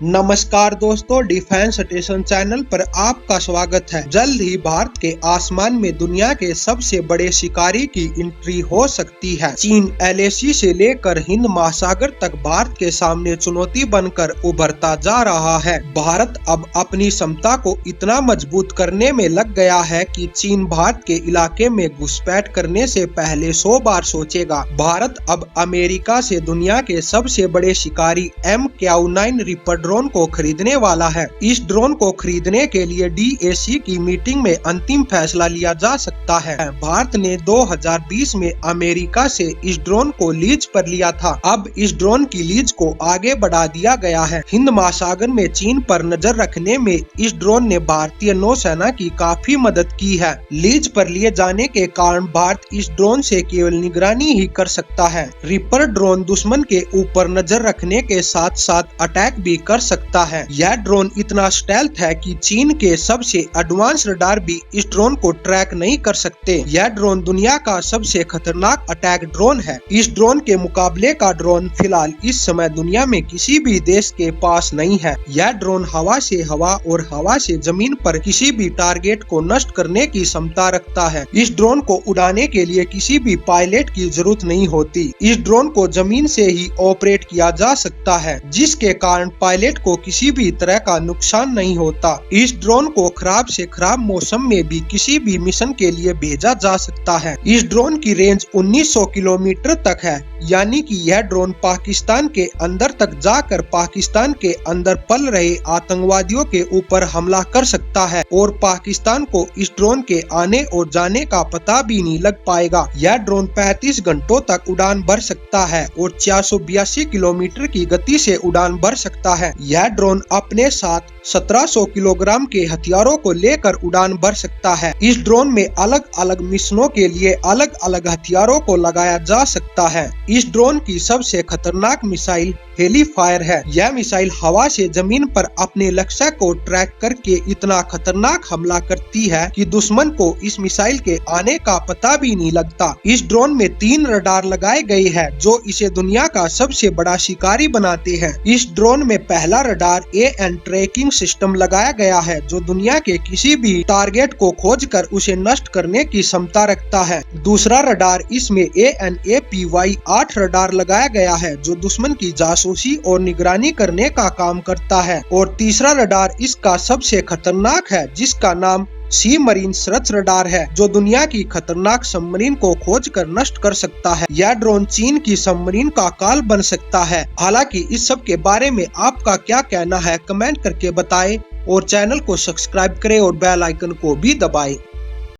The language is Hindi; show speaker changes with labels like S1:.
S1: नमस्कार दोस्तों, डिफेंस स्टेशन चैनल पर आपका स्वागत है। जल्द ही भारत के आसमान में दुनिया के सबसे बड़े शिकारी की एंट्री हो सकती है। चीन एलएसी से लेकर हिंद महासागर तक भारत के सामने चुनौती बनकर उभरता जा रहा है। भारत अब अपनी क्षमता को इतना मजबूत करने में लग गया है कि चीन भारत के इलाके में घुसपैठ करने से पहले 100 बार सोचेगा। भारत अब अमेरिका से दुनिया के सबसे बड़े शिकारी MQ-9 रिपर ड्रोन को खरीदने वाला है। इस ड्रोन को खरीदने के लिए DAC की मीटिंग में अंतिम फैसला लिया जा सकता है। भारत ने 2020 में अमेरिका से इस ड्रोन को लीज पर लिया था। अब इस ड्रोन की लीज को आगे बढ़ा दिया गया है। हिंद महासागर में चीन पर नजर रखने में इस ड्रोन ने भारतीय नौसेना की काफी मदद की है। लीज पर लिए जाने के कारण भारत इस ड्रोन से केवल निगरानी ही कर सकता है। रिपर ड्रोन दुश्मन के ऊपर नजर रखने के साथ साथ अटैक भी कर सकता है। यह ड्रोन इतना स्टेल्थ है कि चीन के सबसे एडवांस रडार भी इस ड्रोन को ट्रैक नहीं कर सकते। यह ड्रोन दुनिया का सबसे खतरनाक अटैक ड्रोन है। इस ड्रोन के मुकाबले का ड्रोन फिलहाल इस समय दुनिया में किसी भी देश के पास नहीं है। यह ड्रोन हवा से हवा और हवा से जमीन पर किसी भी टारगेट को नष्ट करने की क्षमता रखता है। इस ड्रोन को उड़ाने के लिए किसी भी पायलट की जरूरत नहीं होती। इस ड्रोन को जमीन से ही ऑपरेट किया जा सकता है, जिसके कारण पायलट को किसी भी तरह का नुकसान नहीं होता। इस ड्रोन को खराब से खराब मौसम में भी किसी भी मिशन के लिए भेजा जा सकता है। इस ड्रोन की रेंज 1900 किलोमीटर तक है, यानी कि यह ड्रोन पाकिस्तान के अंदर तक जाकर पाकिस्तान के अंदर पल रहे आतंकवादियों के ऊपर हमला कर सकता है और पाकिस्तान को इस ड्रोन के आने और जाने का पता भी नहीं लग पाएगा। यह ड्रोन 35 घंटों तक उड़ान भर सकता है और 482 किलोमीटर की गति से उड़ान भर सकता है। यह ड्रोन अपने साथ 1700 किलोग्राम के हथियारों को लेकर उड़ान भर सकता है। इस ड्रोन में अलग अलग मिशनों के लिए अलग अलग हथियारों को लगाया जा सकता है। इस ड्रोन की सबसे खतरनाक मिसाइल हेलीफायर है। यह मिसाइल हवा से जमीन पर अपने लक्ष्य को ट्रैक करके इतना खतरनाक हमला करती है कि दुश्मन को इस मिसाइल के आने का पता भी नहीं लगता। इस ड्रोन में 3 रडार लगाए गए हैं जो इसे दुनिया का सबसे बड़ा शिकारी बनाते हैं। इस ड्रोन में पहला रडार AN ट्रैकिंग सिस्टम लगाया गया है, जो दुनिया के किसी भी टारगेट को खोजकर उसे नष्ट करने की क्षमता रखता है। दूसरा रडार इसमें AN/APY 8 रडार लगाया गया है, जो दुश्मन की जासूसी और निगरानी करने का काम करता है। और तीसरा रडार इसका सबसे खतरनाक है, जिसका नाम सी मरीन सर्च रडार है, जो दुनिया की खतरनाक सबमरीन को खोज कर नष्ट कर सकता है। यह ड्रोन चीन की सबमरीन का काल बन सकता है। हालांकि इस सब के बारे में आपका क्या कहना है, कमेंट करके बताएं और चैनल को सब्सक्राइब करें और बेल आइकन को भी दबाएं।